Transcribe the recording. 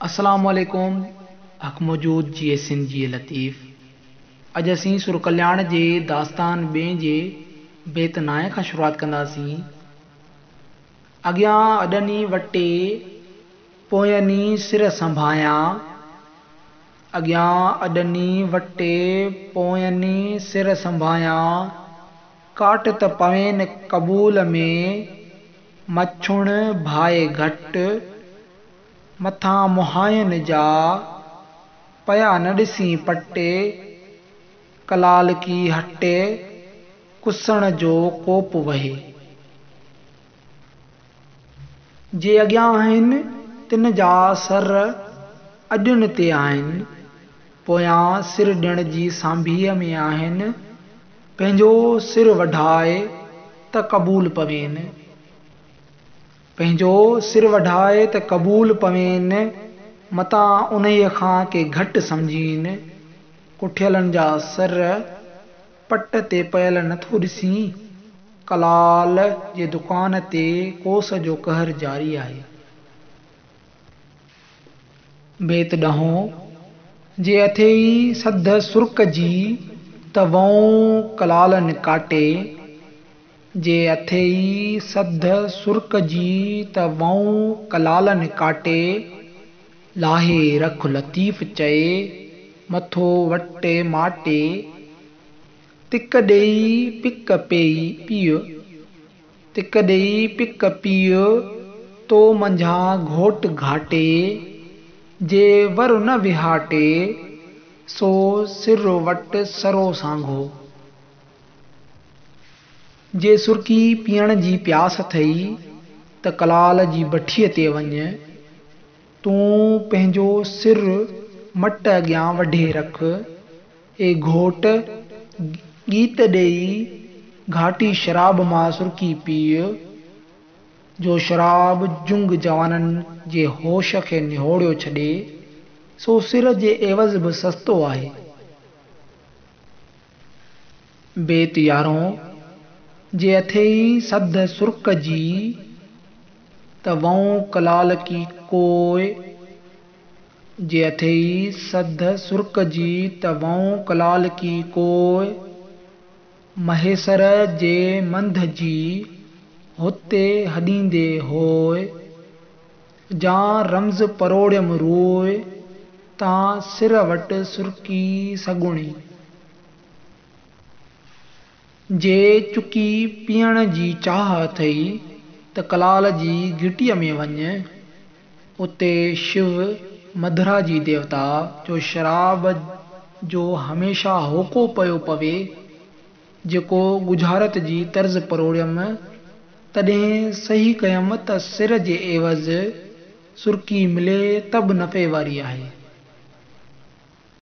अस्सलामुअलैकुम। हक़ मौजूद जी सिंध जी लतीफ़। अॼु असीं सुर कल्याण जे दास्तान ॿिएं जे बेत नाए खां शुरूआत कंदासीं। अॻियां अॾनी वटे पोयनी सिर संभायां, अॻियां अॾनी वटे पोयनी सिर संभायां, काट त पवेन क़बूल में मछुण भाए घट, मथां मुहायन जा पया न ॾिसी पटे, कलाल की हटे कुसण जो कोप वहे। जे अॻियां आहिनि तिन जा सर अॾियुनि ते आहिनि, पोयां सिर ॾियण जी सांभीअ में आहिनि, पंहिंजो सिर वढाए त क़बूल पवेन, पंहिंजो सिर वढाए त क़बूल पवेन, मतां उन्हीअ खां के घटि सम्झीन, कुठियलनि जा सर पट ते पयल नथो ॾिसी, कलाल जे दुकान ते कोस जो कहर जारी आहे। बेत ॾहों। जे अथई सद सुर्क जी त वऊं कलालन काटे, जे अथई सद सुर्क जी त वऊं कलालन काटे, लाहे रख लतीफ़ चए मथो वटे माटे, तिक ॾेई पिक पीउ, तिक ॾेई पिक पीउ, तो मंझां घोट घाटे, जे वर न विहाटे सो सिर वट सरो सांघो। जे सुर्की पीअण जी प्यास अथई त कलाल जी भठीअ ते वञ, तूं पंहिंजो सिर मट अॻियां वढे रख, ए घोट गीत ॾेई घाटी शराब मां सुर्की पीउ, जो शराब जुंग जवाननि जे होश खे निहोड़ियो छॾे, सो सिर जे एवज़ बि सस्तो आहे। बेत यारों। जे अथई सद सुर्क जी त वऊं कलाल की कोय, जे अथई सद सुर्क जी त वऊं कलाल की कोय, महेसर जे मंध जी हुते हॾींदे होय, जां रम्ज़ परोड़ियम रोय, तां सिर वट सुर्की सगुणी। जे चुकी पीअण जी चाह अथई त कलाल जी घिटीअ में वञ, उते शिव मधुरा जी देवता जो शराब जो हमेशा होको पियो पवे, जेको गुजारत जी तर्ज़ परोड़ियम, तॾहिं सही कयम त सिर जे एवज़ सुर्की मिले त बि नफ़े वारी आहे।